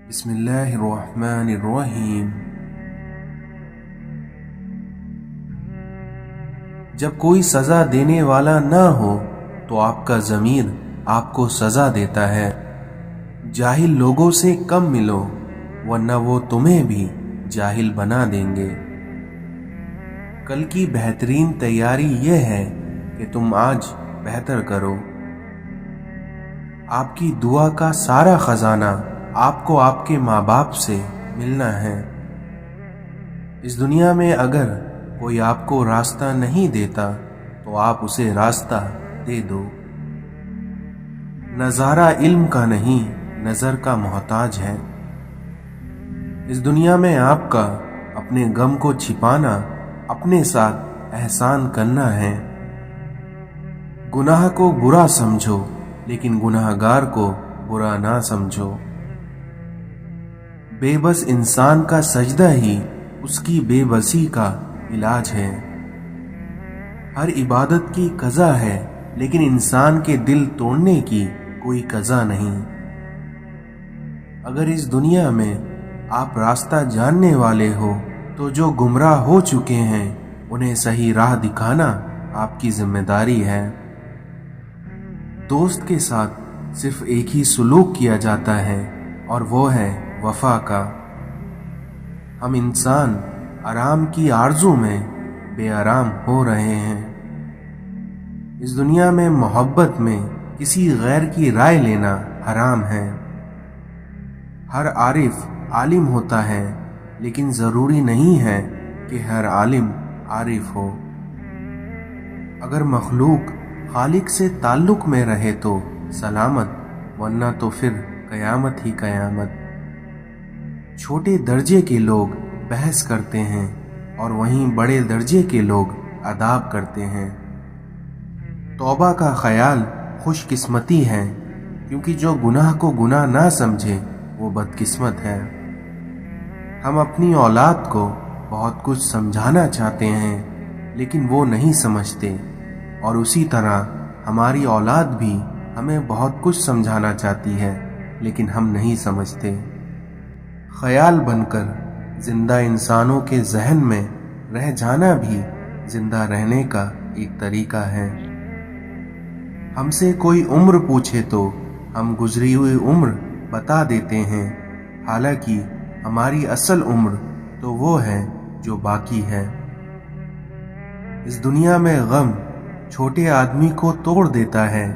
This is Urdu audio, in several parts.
بسم اللہ الرحمن الرحیم۔ جب کوئی سزا دینے والا نہ ہو تو آپ کا ضمیر آپ کو سزا دیتا ہے۔ جاہل لوگوں سے کم ملو ورنہ وہ تمہیں بھی جاہل بنا دیں گے۔ کل کی بہترین تیاری یہ ہے کہ تم آج بہتر کرو۔ آپ کی دعا کا سارا خزانہ آپ کو آپ کے ماں باپ سے ملنا ہے۔ اس دنیا میں اگر کوئی آپ کو راستہ نہیں دیتا تو آپ اسے راستہ دے دو۔ نظارہ علم کا نہیں نظر کا محتاج ہے۔ اس دنیا میں آپ کا اپنے غم کو چھپانا اپنے ساتھ احسان کرنا ہے۔ گناہ کو برا سمجھو لیکن گناہ گار کو برا نہ سمجھو۔ بے بس انسان کا سجدہ ہی اس کی بے بسی کا علاج ہے۔ ہر عبادت کی قضا ہے لیکن انسان کے دل توڑنے کی کوئی قضا نہیں۔ اگر اس دنیا میں آپ راستہ جاننے والے ہو تو جو گمراہ ہو چکے ہیں انہیں صحیح راہ دکھانا آپ کی ذمہ داری ہے۔ دوست کے ساتھ صرف ایک ہی سلوک کیا جاتا ہے اور وہ ہے وفا کا۔ ہم انسان آرام کی آرزو میں بے آرام ہو رہے ہیں۔ اس دنیا میں محبت میں کسی غیر کی رائے لینا حرام ہے۔ ہر عارف عالم ہوتا ہے لیکن ضروری نہیں ہے کہ ہر عالم عارف ہو۔ اگر مخلوق خالق سے تعلق میں رہے تو سلامت ورنہ تو پھر قیامت ہی قیامت۔ چھوٹے درجے کے لوگ بحث کرتے ہیں اور وہیں بڑے درجے کے لوگ اداب کرتے ہیں۔ توبہ کا خیال خوش قسمتی ہے کیونکہ جو گناہ کو گناہ نہ سمجھے وہ بدقسمت ہے۔ ہم اپنی اولاد کو بہت کچھ سمجھانا چاہتے ہیں لیکن وہ نہیں سمجھتے، اور اسی طرح ہماری اولاد بھی ہمیں بہت کچھ سمجھانا چاہتی ہے لیکن ہم نہیں سمجھتے۔ خیال بن کر زندہ انسانوں کے ذہن میں رہ جانا بھی زندہ رہنے کا ایک طریقہ ہے۔ ہم سے کوئی عمر پوچھے تو ہم گزری ہوئی عمر بتا دیتے ہیں، حالانکہ ہماری اصل عمر تو وہ ہے جو باقی ہے۔ اس دنیا میں غم چھوٹے آدمی کو توڑ دیتا ہے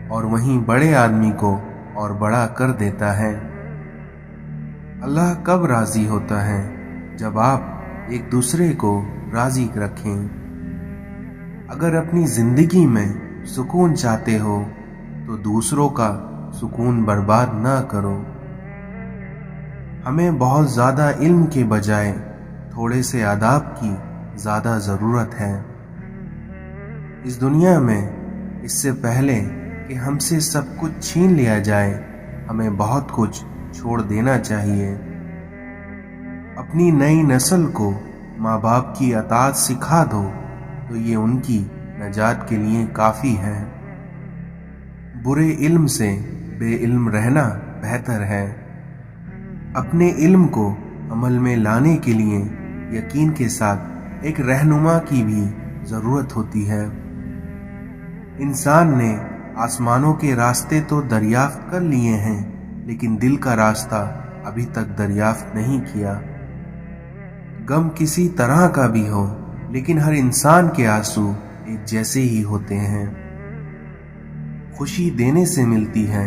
اور وہیں بڑے آدمی کو اور بڑا کر دیتا ہے۔ اللہ کب راضی ہوتا ہے؟ جب آپ ایک دوسرے کو راضی رکھیں۔ اگر اپنی زندگی میں سکون چاہتے ہو تو دوسروں کا سکون برباد نہ کرو۔ ہمیں بہت زیادہ علم کے بجائے تھوڑے سے آداب کی زیادہ ضرورت ہے۔ اس دنیا میں اس سے پہلے کہ ہم سے سب کچھ چھین لیا جائے ہمیں بہت کچھ چھوڑ دینا چاہیے۔ اپنی نئی نسل کو ماں باپ کی اطاعت سکھا دو تو یہ ان کی نجات کے لیے کافی ہے۔ برے علم سے بے علم رہنا بہتر ہے۔ اپنے علم کو عمل میں لانے کے لیے یقین کے ساتھ ایک رہنما کی بھی ضرورت ہوتی ہے۔ انسان نے آسمانوں کے راستے تو دریافت کر لیے ہیں لیکن دل کا راستہ ابھی تک دریافت نہیں کیا۔ غم کسی طرح کا بھی ہو لیکن ہر انسان کے آنسو ایک جیسے ہی ہوتے ہیں۔ خوشی دینے سے ملتی ہے،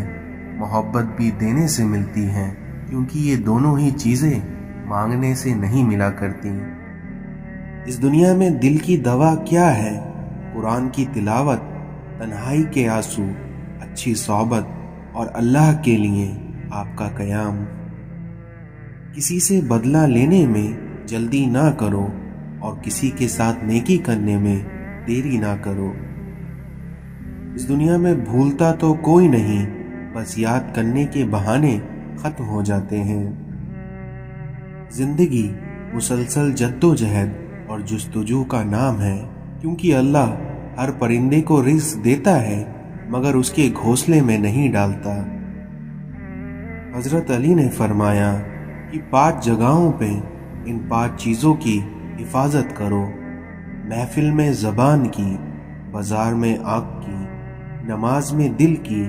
محبت بھی دینے سے ملتی ہے، کیونکہ یہ دونوں ہی چیزیں مانگنے سے نہیں ملا کرتی۔ اس دنیا میں دل کی دوا کیا ہے؟ قرآن کی تلاوت، تنہائی کے آنسو، اچھی صحبت اور اللہ کے لیے آپ کا قیام۔ کسی سے بدلہ لینے میں جلدی نہ کرو اور کسی کے ساتھ نیکی کرنے میں دیری نہ کرو۔ اس دنیا میں بھولتا تو کوئی نہیں، بس یاد کرنے کے بہانے ختم ہو جاتے ہیں۔ زندگی مسلسل جدوجہد اور جستجو کا نام ہے، کیونکہ اللہ ہر پرندے کو رزق دیتا ہے مگر اس کے گھونسلے میں نہیں ڈالتا۔ حضرت علی نے فرمایا کہ 5 جگہوں پہ ان 5 چیزوں کی حفاظت کرو، محفل میں زبان کی، بازار میں آنکھ کی، نماز میں دل کی،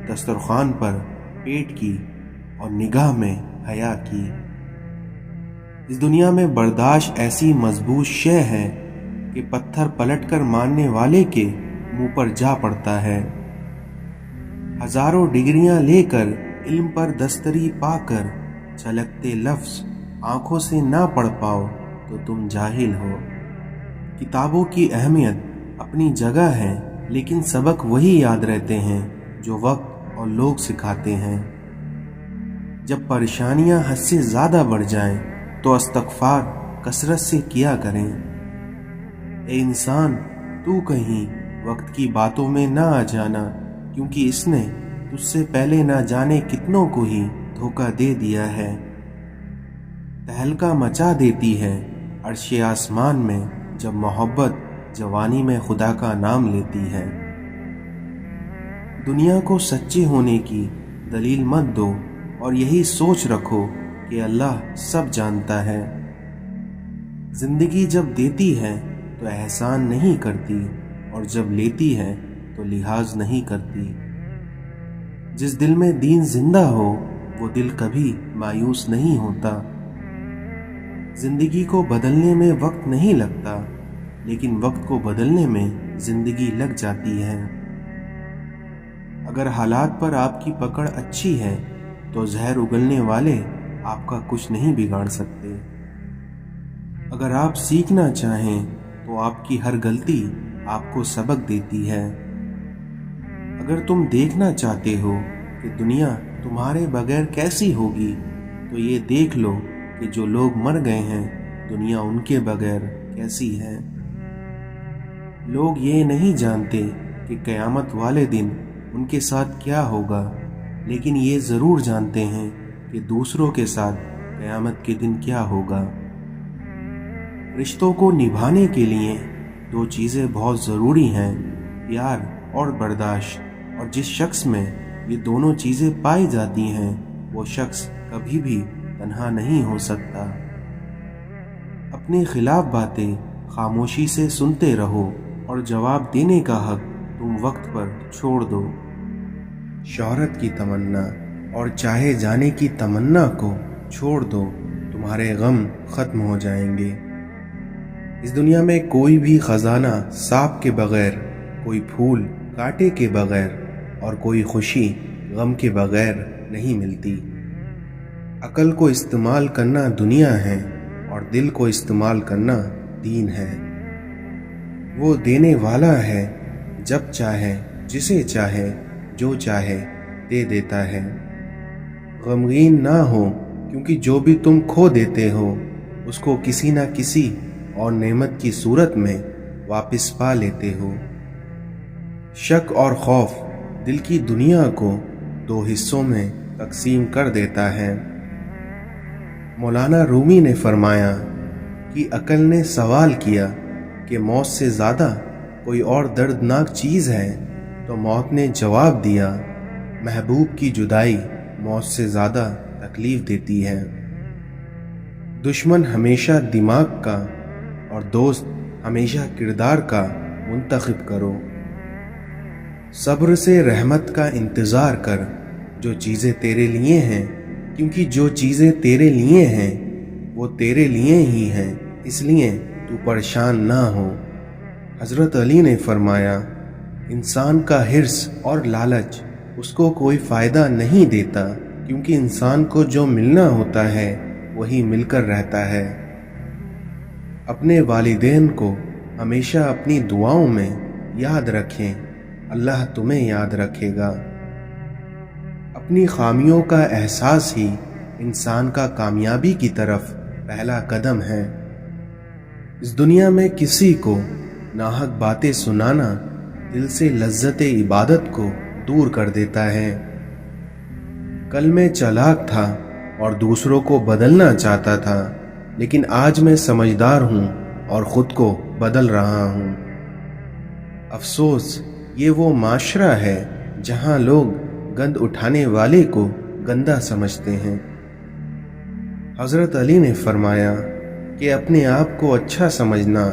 دسترخوان پر پیٹ کی، اور نگاہ میں حیا کی۔ اس دنیا میں برداشت ایسی مضبوط شے ہے کہ پتھر پلٹ کر مارنے والے کے منہ پر جا پڑتا ہے۔ ہزاروں ڈگریاں لے کر علم پر دستری پا کر چھلکتے لفظ آنکھوں سے نہ پڑھ پاؤ تو تم جاہل ہو۔ کتابوں کی اہمیت اپنی جگہ ہے، لیکن سبق وہی یاد رہتے ہیں جو وقت اور لوگ سکھاتے ہیں۔ جب پریشانیاں حد سے زیادہ بڑھ جائیں تو استغفار کثرت سے کیا کریں۔ اے انسان، تو کہیں وقت کی باتوں میں نہ آ جانا، کیونکہ اس نے تجھ سے پہلے نہ جانے کتنوں کو ہی دھوکہ دے دیا ہے۔ تہلکہ مچا دیتی ہے عرش آسمان میں جب محبت جوانی میں خدا کا نام لیتی ہے۔ دنیا کو سچے ہونے کی دلیل مت دو اور یہی سوچ رکھو کہ اللہ سب جانتا ہے۔ زندگی جب دیتی ہے تو احسان نہیں کرتی، اور جب لیتی ہے تو لحاظ نہیں کرتی۔ جس دل میں دین زندہ ہو وہ دل کبھی مایوس نہیں ہوتا۔ زندگی کو بدلنے میں وقت نہیں لگتا، لیکن وقت کو بدلنے میں زندگی لگ جاتی ہے۔ اگر حالات پر آپ کی پکڑ اچھی ہے تو زہر اگلنے والے آپ کا کچھ نہیں بگاڑ سکتے۔ اگر آپ سیکھنا چاہیں تو آپ کی ہر غلطی آپ کو سبق دیتی ہے۔ اگر تم دیکھنا چاہتے ہو کہ دنیا تمہارے بغیر کیسی ہوگی تو یہ دیکھ لو کہ جو لوگ مر گئے ہیں دنیا ان کے بغیر کیسی ہے۔ لوگ یہ نہیں جانتے کہ قیامت والے دن ان کے ساتھ کیا ہوگا، لیکن یہ ضرور جانتے ہیں کہ دوسروں کے ساتھ قیامت کے دن کیا ہوگا۔ رشتوں کو نبھانے کے لیے 2 چیزیں بہت ضروری ہیں، پیار اور برداشت، اور جس شخص میں یہ دونوں چیزیں پائی جاتی ہیں وہ شخص کبھی بھی تنہا نہیں ہو سکتا۔ اپنے خلاف باتیں خاموشی سے سنتے رہو اور جواب دینے کا حق تم وقت پر چھوڑ دو۔ شہرت کی تمنا اور چاہے جانے کی تمنا کو چھوڑ دو، تمہارے غم ختم ہو جائیں گے۔ اس دنیا میں کوئی بھی خزانہ سانپ کے بغیر، کوئی پھول کانٹے کے بغیر، اور کوئی خوشی غم کے بغیر نہیں ملتی۔ عقل کو استعمال کرنا دنیا ہے اور دل کو استعمال کرنا دین ہے۔ وہ دینے والا ہے، جب چاہے جسے چاہے جو چاہے دے دیتا ہے۔ غمگین نہ ہو، کیونکہ جو بھی تم کھو دیتے ہو اس کو کسی نہ کسی اور نعمت کی صورت میں واپس پا لیتے ہو۔ شک اور خوف دل کی دنیا کو 2 حصوں میں تقسیم کر دیتا ہے۔ مولانا رومی نے فرمایا کہ عقل نے سوال کیا کہ موت سے زیادہ کوئی اور دردناک چیز ہے، تو موت نے جواب دیا، محبوب کی جدائی موت سے زیادہ تکلیف دیتی ہے۔ دشمن ہمیشہ دماغ کا اور دوست ہمیشہ کردار کا منتخب کرو۔ صبر سے رحمت کا انتظار کر، جو چیزیں تیرے لیے ہیں، کیونکہ جو چیزیں تیرے لیے ہیں وہ تیرے لیے ہی ہیں، اس لیے تو پریشان نہ ہو۔ حضرت علی نے فرمایا، انسان کا حرص اور لالچ اس کو کوئی فائدہ نہیں دیتا، کیونکہ انسان کو جو ملنا ہوتا ہے وہی مل کر رہتا ہے۔ اپنے والدین کو ہمیشہ اپنی دعاؤں میں یاد رکھیں، اللہ تمہیں یاد رکھے گا۔ اپنی خامیوں کا احساس ہی انسان کا کامیابی کی طرف پہلا قدم ہے۔ اس دنیا میں کسی کو ناحق باتیں سنانا دل سے لذت عبادت کو دور کر دیتا ہے۔ کل میں چالاک تھا اور دوسروں کو بدلنا چاہتا تھا، لیکن آج میں سمجھدار ہوں اور خود کو بدل رہا ہوں۔ افسوس، یہ وہ معاشرہ ہے جہاں لوگ گند اٹھانے والے کو گندا سمجھتے ہیں۔ حضرت علی نے فرمایا کہ اپنے آپ کو اچھا سمجھنا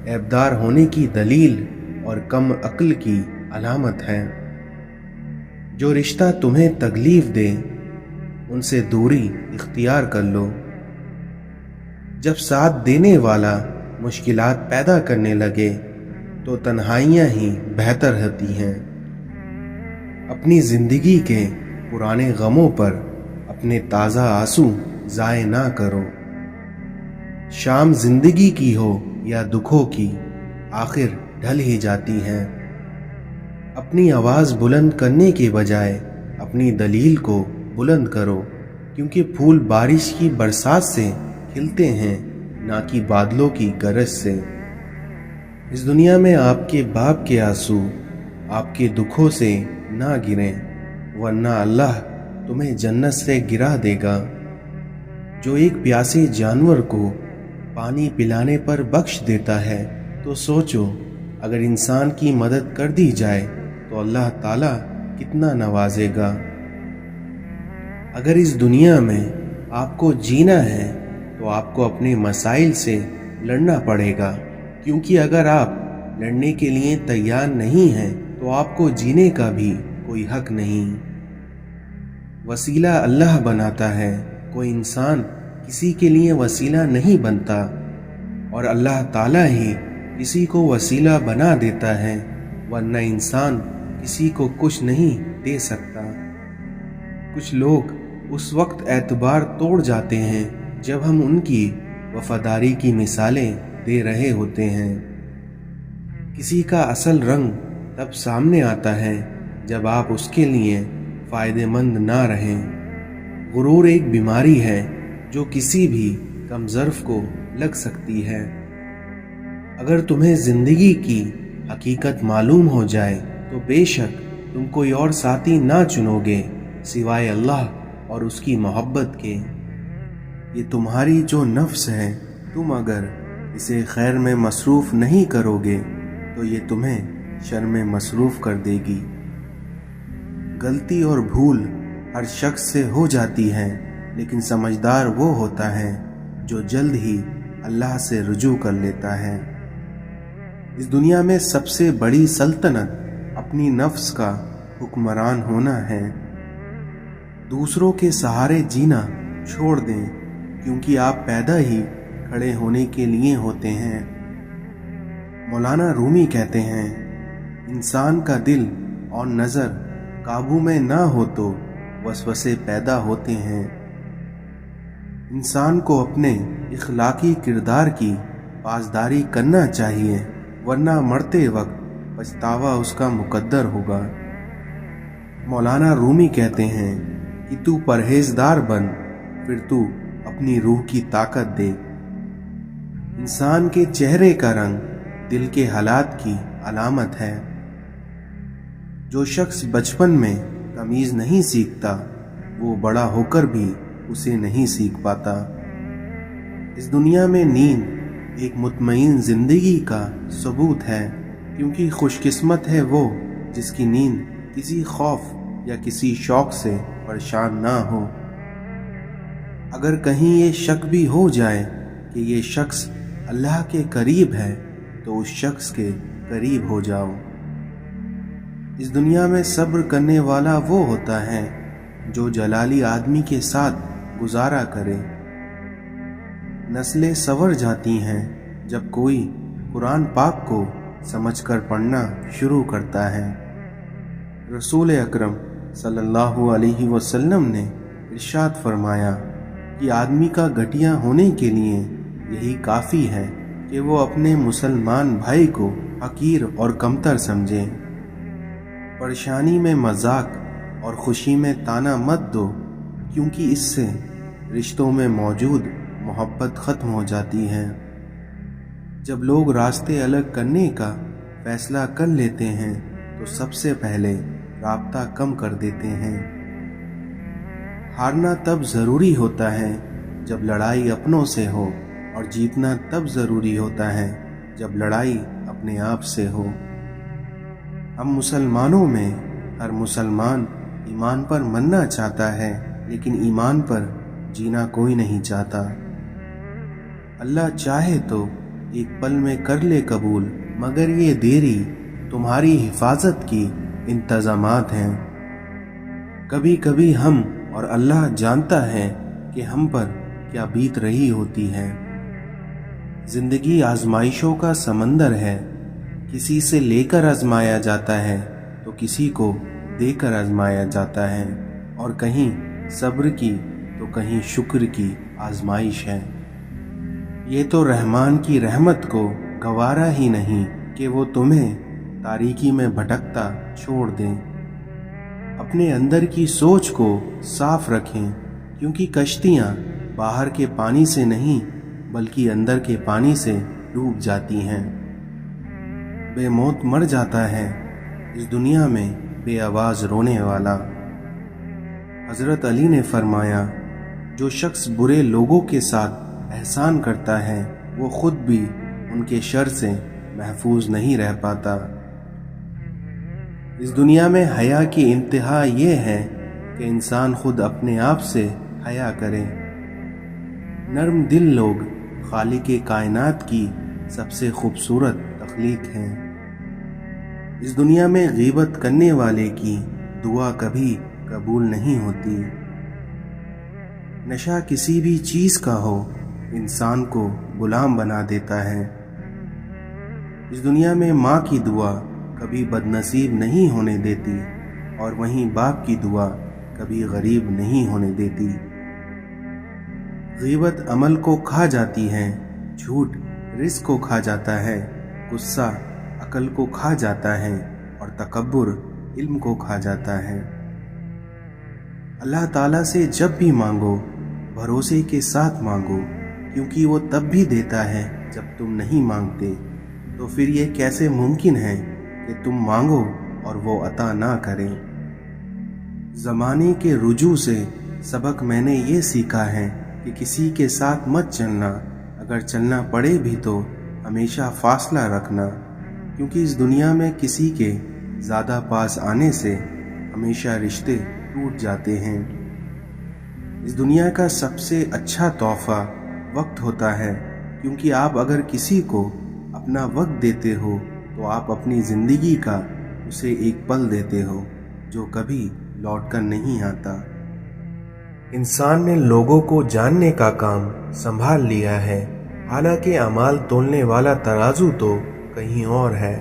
عیبدار ہونے کی دلیل اور کم عقل کی علامت ہے۔ جو رشتہ تمہیں تکلیف دے ان سے دوری اختیار کر لو۔ جب ساتھ دینے والا مشکلات پیدا کرنے لگے تو تنہائیاں ہی بہتر ہوتی ہیں۔ اپنی زندگی کے پرانے غموں پر اپنے تازہ آنسو ضائع نہ کرو۔ شام زندگی کی ہو یا دکھوں کی، آخر ڈھل ہی جاتی ہے۔ اپنی آواز بلند کرنے کے بجائے اپنی دلیل کو بلند کرو، کیونکہ پھول بارش کی برسات سے کھلتے ہیں، نہ کہ بادلوں کی گرج سے۔ اس دنیا میں آپ کے باپ کے آنسو آپ کے دکھوں سے نہ گریں، ورنہ اللہ تمہیں جنت سے گرا دے گا۔ جو ایک پیاسے جانور کو پانی پلانے پر بخش دیتا ہے تو سوچو اگر انسان کی مدد کر دی جائے تو اللہ تعالیٰ کتنا نوازے گا۔ اگر اس دنیا میں آپ کو جینا ہے تو آپ کو اپنے مسائل سے لڑنا پڑے گا، کیونکہ اگر آپ لڑنے کے لیے تیار نہیں ہیں تو آپ کو جینے کا بھی کوئی حق نہیں۔ وسیلہ اللہ بناتا ہے، کوئی انسان کسی کے لیے وسیلہ نہیں بنتا، اور اللہ تعالیٰ ہی کسی کو وسیلہ بنا دیتا ہے، ورنہ انسان کسی کو کچھ نہیں دے سکتا۔ کچھ لوگ اس وقت اعتبار توڑ جاتے ہیں جب ہم ان کی وفاداری کی مثالیں دے رہے ہوتے ہیں۔ کسی کا اصل رنگ تب سامنے آتا ہے جب آپ اس کے لیے فائدہ مند نہ رہیں۔ غرور ایک بیماری ہے جو کسی بھی کم ظرف کو لگ سکتی ہے۔ اگر تمہیں زندگی کی حقیقت معلوم ہو جائے تو بے شک تم کوئی اور ساتھی نہ چنو گے سوائے اللہ اور اس کی محبت کے۔ یہ تمہاری جو نفس ہے، تم اگر اسے خیر میں مصروف نہیں کرو گے تو یہ تمہیں شر میں مصروف کر دے گی۔ غلطی اور بھول ہر شخص سے ہو جاتی ہے، لیکن سمجھدار وہ ہوتا ہے جو جلد ہی اللہ سے رجوع کر لیتا ہے۔ اس دنیا میں سب سے بڑی سلطنت اپنی نفس کا حکمران ہونا ہے۔ دوسروں کے سہارے جینا چھوڑ دیں، کیونکہ آپ پیدا ہی کھڑے ہونے کے لیے ہوتے ہیں۔ مولانا رومی کہتے ہیں، انسان کا دل اور نظر قابو میں نہ ہو تو وسوسے پیدا ہوتے ہیں۔ انسان کو اپنے اخلاقی کردار کی پاسداری کرنا چاہیے، ورنہ مرتے وقت پچھتاوا اس کا مقدر ہوگا۔ مولانا رومی کہتے ہیں کہ تو پرہیزدار بن، پھر تو اپنی روح کی طاقت دے۔ انسان کے چہرے کا رنگ دل کے حالات کی علامت ہے۔ جو شخص بچپن میں تمیز نہیں سیکھتا وہ بڑا ہو کر بھی اسے نہیں سیکھ پاتا۔ اس دنیا میں نیند ایک مطمئن زندگی کا ثبوت ہے، کیونکہ خوش قسمت ہے وہ جس کی نیند کسی خوف یا کسی شوق سے پریشان نہ ہو۔ اگر کہیں یہ شک بھی ہو جائے کہ یہ شخص اللہ کے قریب ہے تو اس شخص کے قریب ہو جاؤ۔ اس دنیا میں صبر کرنے والا وہ ہوتا ہے جو جلالی آدمی کے ساتھ گزارا کرے۔ نسلیں سنور جاتی ہیں جب کوئی قرآن پاک کو سمجھ کر پڑھنا شروع کرتا ہے۔ رسول اکرم صلی اللہ علیہ وسلم نے ارشاد فرمایا کہ آدمی کا گھٹیا ہونے کے لیے یہی کافی ہے کہ وہ اپنے مسلمان بھائی کو حقیر اور کمتر سمجھے۔ پریشانی میں مذاق اور خوشی میں طعنہ مت دو، کیونکہ اس سے رشتوں میں موجود محبت ختم ہو جاتی ہے۔ جب لوگ راستے الگ کرنے کا فیصلہ کر لیتے ہیں تو سب سے پہلے رابطہ کم کر دیتے ہیں۔ ہارنا تب ضروری ہوتا ہے جب لڑائی اپنوں سے ہو، اور جیتنا تب ضروری ہوتا ہے جب لڑائی اپنے آپ سے ہو۔ ہم مسلمانوں میں ہر مسلمان ایمان پر مرنا چاہتا ہے، لیکن ایمان پر جینا کوئی نہیں چاہتا۔ اللہ چاہے تو ایک پل میں کر لے قبول، مگر یہ دیری تمہاری حفاظت کی انتظامات ہیں۔ کبھی کبھی ہم اور اللہ جانتا ہے کہ ہم پر کیا بیت رہی ہوتی ہے۔ زندگی آزمائشوں کا سمندر ہے، کسی سے لے کر آزمایا جاتا ہے تو کسی کو دے کر آزمایا جاتا ہے، اور کہیں صبر کی تو کہیں شکر کی آزمائش ہے۔ یہ تو رحمان کی رحمت کو گوارا ہی نہیں کہ وہ تمہیں تاریکی میں بھٹکتا چھوڑ دیں۔ اپنے اندر کی سوچ کو صاف رکھیں، کیونکہ کشتیاں باہر کے پانی سے نہیں بلکہ اندر کے پانی سے ڈوب جاتی ہیں۔ بے موت مر جاتا ہے اس دنیا میں بے آواز رونے والا۔ حضرت علی نے فرمایا، جو شخص برے لوگوں کے ساتھ احسان کرتا ہے وہ خود بھی ان کے شر سے محفوظ نہیں رہ پاتا۔ اس دنیا میں حیا کی انتہا یہ ہے کہ انسان خود اپنے آپ سے حیا کرے۔ نرم دل لوگ خالق کائنات کی سب سے خوبصورت تخلیق ہیں۔ اس دنیا میں غیبت کرنے والے کی دعا کبھی قبول نہیں ہوتی۔ نشہ کسی بھی چیز کا ہو انسان کو غلام بنا دیتا ہے۔ اس دنیا میں ماں کی دعا کبھی بد نصیب نہیں ہونے دیتی، اور وہیں باپ کی دعا کبھی غریب نہیں ہونے دیتی۔ غیبت عمل کو کھا جاتی ہے، جھوٹ رزق کو کھا جاتا ہے، غصہ عقل کو کھا جاتا ہے، اور تکبر علم کو کھا جاتا ہے۔ اللہ تعالیٰ سے جب بھی مانگو بھروسے کے ساتھ مانگو، کیونکہ وہ تب بھی دیتا ہے جب تم نہیں مانگتے۔ تو پھر یہ کیسے ممکن ہے کہ تم مانگو اور وہ عطا نہ کرے؟ زمانے کے رجوع سے سبق میں نے یہ سیکھا ہے کہ کسی کے ساتھ مت چلنا، اگر چلنا پڑے بھی تو ہمیشہ فاصلہ رکھنا، کیونکہ اس دنیا میں کسی کے زیادہ پاس آنے سے ہمیشہ رشتے ٹوٹ جاتے ہیں۔ اس دنیا کا سب سے اچھا تحفہ وقت ہوتا ہے، کیونکہ آپ اگر کسی کو اپنا وقت دیتے ہو تو آپ اپنی زندگی کا اسے ایک پل دیتے ہو جو کبھی لوٹ کر نہیں آتا۔ انسان نے لوگوں کو جاننے کا کام سنبھال لیا ہے، حالانکہ اعمال تولنے والا ترازو تو کہیں اور ہے۔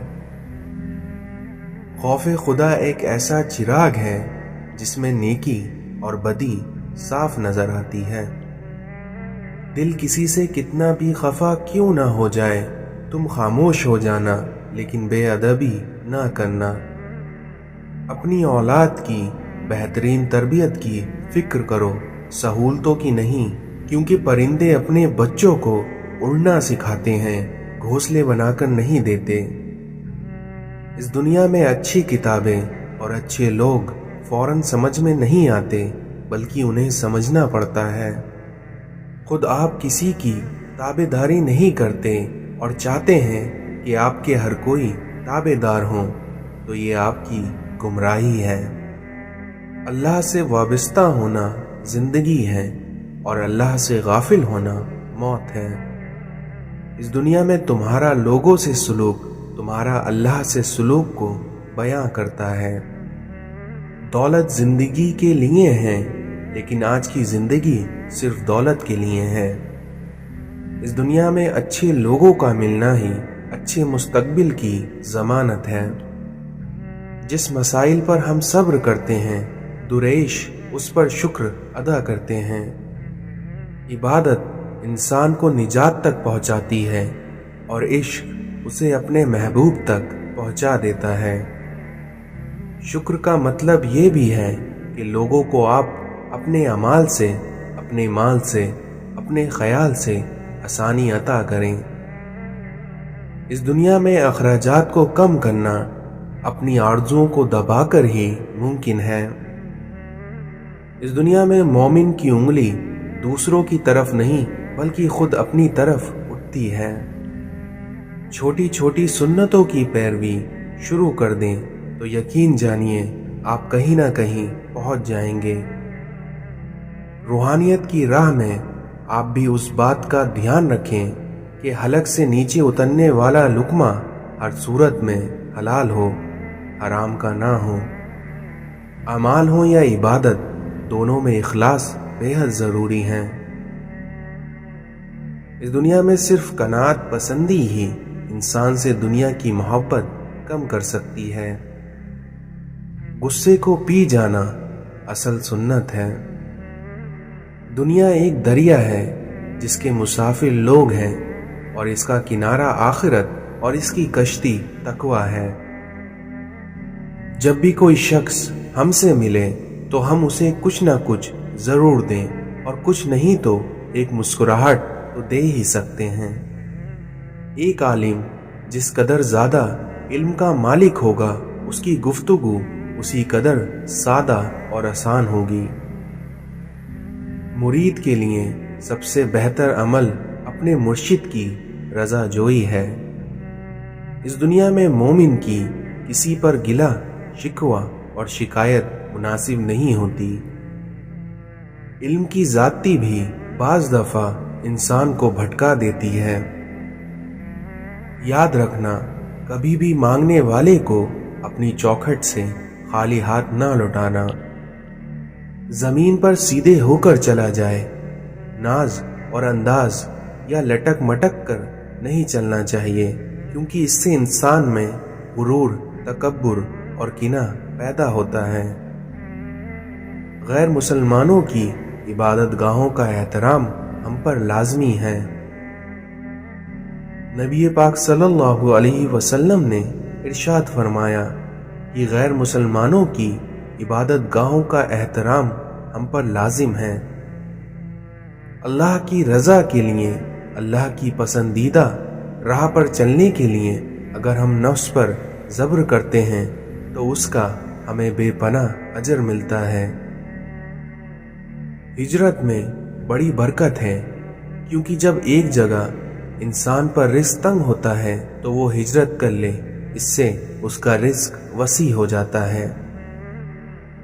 خوف خدا ایک ایسا چراغ ہے جس میں نیکی اور بدی صاف نظر آتی ہے۔ دل کسی سے کتنا بھی خفا کیوں نہ ہو جائے، تم خاموش ہو جانا لیکن بے ادبی نہ کرنا۔ اپنی اولاد کی بہترین تربیت کی فکر کرو، سہولتوں کی نہیں، کیونکہ پرندے اپنے بچوں کو اڑنا سکھاتے ہیں، گھونسلے بنا کر نہیں دیتے۔ اس دنیا میں اچھی کتابیں اور اچھے لوگ فوراً سمجھ میں نہیں آتے، بلکہ انہیں سمجھنا پڑتا ہے۔ خود آپ کسی کی تابع داری نہیں کرتے اور چاہتے ہیں کہ آپ کے ہر کوئی تابع دار ہوں، تو یہ آپ کی گمراہی ہے۔ اللہ سے وابستہ ہونا زندگی ہے اور اللہ سے غافل ہونا موت ہے۔ اس دنیا میں تمہارا لوگوں سے سلوک تمہارا اللہ سے سلوک کو بیان کرتا ہے۔ دولت زندگی کے لیے ہے، لیکن آج کی زندگی صرف دولت کے لیے ہے۔ اس دنیا میں اچھے لوگوں کا ملنا ہی اچھے مستقبل کی ضمانت ہے۔ جس مسائل پر ہم صبر کرتے ہیں، دریش اس پر شکر ادا کرتے ہیں۔ عبادت انسان کو نجات تک پہنچاتی ہے اور عشق اسے اپنے محبوب تک پہنچا دیتا ہے۔ شکر کا مطلب یہ بھی ہے کہ لوگوں کو آپ اپنے اعمال سے، اپنے مال سے، اپنے خیال سے آسانی عطا کریں۔ اس دنیا میں اخراجات کو کم کرنا اپنی آرزوؤں کو دبا کر ہی ممکن ہے۔ اس دنیا میں مومن کی انگلی دوسروں کی طرف نہیں بلکہ خود اپنی طرف اٹھتی ہے۔ چھوٹی چھوٹی سنتوں کی پیروی شروع کر دیں تو یقین جانیے آپ کہیں نہ کہیں پہنچ جائیں گے۔ روحانیت کی راہ میں آپ بھی اس بات کا دھیان رکھیں کہ حلق سے نیچے اترنے والا لقمہ ہر صورت میں حلال ہو، حرام کا نہ ہو۔ اعمال ہو یا عبادت، دونوں میں اخلاص بے حد ضروری ہے۔ اس دنیا میں صرف قناعت پسندی ہی انسان سے دنیا کی محبت کم کر سکتی ہے۔ غصے کو پی جانا اصل سنت ہے۔ دنیا ایک دریا ہے جس کے مسافر لوگ ہیں، اور اس کا کنارہ آخرت اور اس کی کشتی تقویٰ ہے۔ جب بھی کوئی شخص ہم سے ملے تو ہم اسے کچھ نہ کچھ ضرور دیں، اور کچھ نہیں تو ایک مسکراہٹ تو دے ہی سکتے ہیں۔ ایک عالم جس قدر زیادہ علم کا مالک ہوگا، اس کی گفتگو اسی قدر سادہ اور آسان ہوگی۔ مرید کے لیے سب سے بہتر عمل اپنے مرشد کی رضا جوئی ہے۔ اس دنیا میں مومن کی کسی پر گلہ شکوہ اور شکایت مناسب نہیں ہوتی۔ علم کی زیادتی بھی بعض دفعہ انسان کو بھٹکا دیتی ہے۔ یاد رکھنا، کبھی بھی مانگنے والے کو اپنی چوکھٹ سے خالی ہاتھ نہ لوٹانا۔ زمین پر سیدھے ہو کر چلا جائے، ناز اور انداز یا لٹک مٹک کر نہیں چلنا چاہیے، کیونکہ اس سے انسان میں غرور، تکبر اور کینہ پیدا ہوتا ہے۔ غیر مسلمانوں کی عبادت گاہوں کا احترام ہم پر لازمی ہے۔ نبی پاک صلی اللہ علیہ وسلم نے ارشاد فرمایا کہ غیر مسلمانوں کی عبادت گاہوں کا احترام ہم پر لازم ہے۔ اللہ کی رضا کے لیے، اللہ کی پسندیدہ راہ پر چلنے کے لیے اگر ہم نفس پر صبر کرتے ہیں تو اس کا ہمیں بے پناہ اجر ملتا ہے۔ ہجرت میں بڑی برکت ہے، کیونکہ جب ایک جگہ انسان پر رزق تنگ ہوتا ہے تو وہ ہجرت کر لے، اس سے اس کا رزق وسیع ہو جاتا ہے۔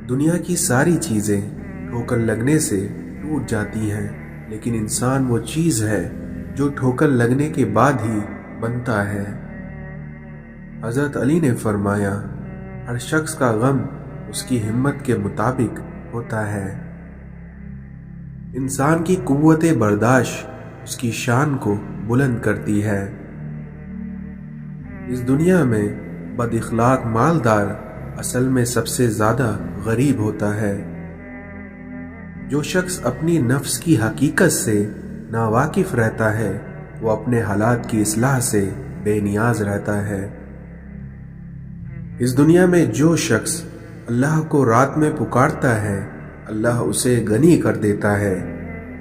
دنیا کی ساری چیزیں ٹھوکر لگنے سے ٹوٹ جاتی ہیں، لیکن انسان وہ چیز ہے جو ٹھوکر لگنے کے بعد ہی بنتا ہے۔ حضرت علی نے فرمایا، ہر شخص کا غم اس کی ہمت کے مطابق ہوتا ہے۔ انسان کی قوت برداشت اس کی شان کو بلند کرتی ہے۔ اس دنیا میں بد اخلاق مالدار اصل میں سب سے زیادہ غریب ہوتا ہے۔ جو شخص اپنی نفس کی حقیقت سے ناواقف رہتا ہے، وہ اپنے حالات کی اصلاح سے بے نیاز رہتا ہے۔ اس دنیا میں جو شخص اللہ کو رات میں پکارتا ہے، اللہ اسے غنی کر دیتا ہے،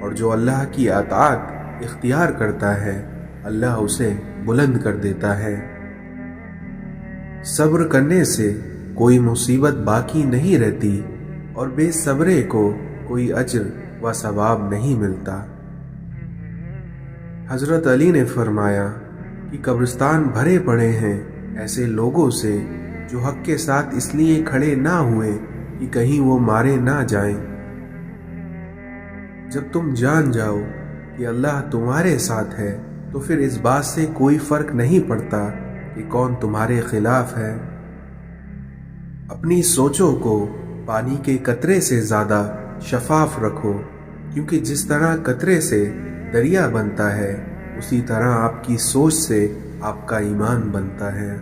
اور جو اللہ کی اطاعت اختیار کرتا ہے، اللہ اسے بلند کر دیتا ہے۔ صبر کرنے سے کوئی مصیبت باقی نہیں رہتی، اور بے صبرے کو کوئی اجر و ثواب نہیں ملتا۔ حضرت علی نے فرمایا کہ قبرستان بھرے پڑے ہیں ایسے لوگوں سے جو حق کے ساتھ اس لیے کھڑے نہ ہوئے کہ کہیں وہ مارے نہ جائیں۔ جب تم جان جاؤ کہ اللہ تمہارے ساتھ ہے تو پھر اس بات سے کوئی فرق نہیں پڑتا کہ کون تمہارے خلاف ہے۔ اپنی سوچوں کو پانی کے قطرے سے زیادہ شفاف رکھو، کیونکہ جس طرح قطرے سے دریا بنتا ہے، اسی طرح آپ کی سوچ سے آپ کا ایمان بنتا ہے۔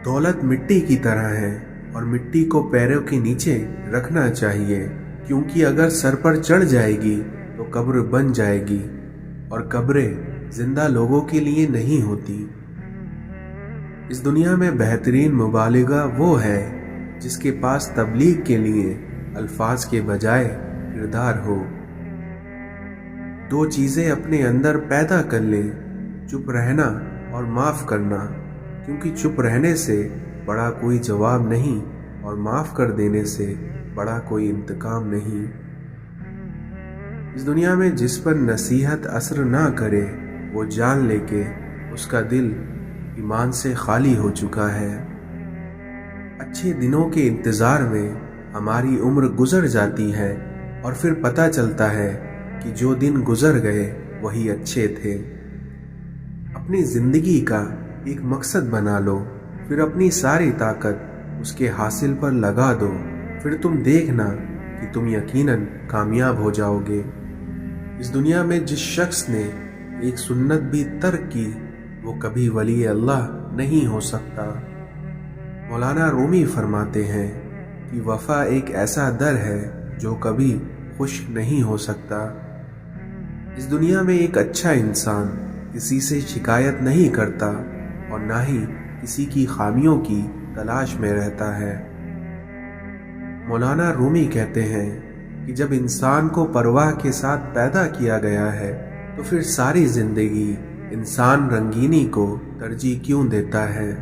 دولت مٹی کی طرح ہے، اور مٹی کو پیروں کے نیچے رکھنا چاہیے، کیونکہ اگر سر پر چڑھ جائے گی تو قبر بن جائے گی، اور قبریں زندہ لوگوں کے لیے نہیں ہوتی۔ اس دنیا میں بہترین مبالغہ وہ ہے جس کے پاس تبلیغ کے لیے الفاظ کے بجائے کردار ہو۔ دو چیزیں اپنے اندر پیدا کر لیں، چپ رہنا اور معاف کرنا، کیونکہ چپ رہنے سے بڑا کوئی جواب نہیں، اور معاف کر دینے سے بڑا کوئی انتقام نہیں۔ اس دنیا میں جس پر نصیحت اثر نہ کرے، وہ جان لے کہ اس کا دل ایمان سے خالی ہو چکا ہے۔ اچھے دنوں کے انتظار میں ہماری عمر گزر جاتی ہے، اور پھر پتہ چلتا ہے کہ جو دن گزر گئے وہی اچھے تھے۔ اپنی زندگی کا ایک مقصد بنا لو، پھر اپنی ساری طاقت اس کے حاصل پر لگا دو، پھر تم دیکھنا کہ تم یقیناً کامیاب ہو جاؤ گے۔ اس دنیا میں جس شخص نے ایک سنت بھی ترک کی وہ کبھی ولی اللہ نہیں ہو سکتا۔ مولانا رومی فرماتے ہیں کہ وفا ایک ایسا در ہے جو کبھی خشک نہیں ہو سکتا۔ اس دنیا میں ایک اچھا انسان کسی سے شکایت نہیں کرتا اور نہ ہی کسی کی خامیوں کی تلاش میں رہتا ہے۔ مولانا رومی کہتے ہیں کہ جب انسان کو پرواہ کے ساتھ پیدا کیا گیا ہے تو پھر ساری زندگی انسان رنگینی کو ترجیح کیوں دیتا ہے؟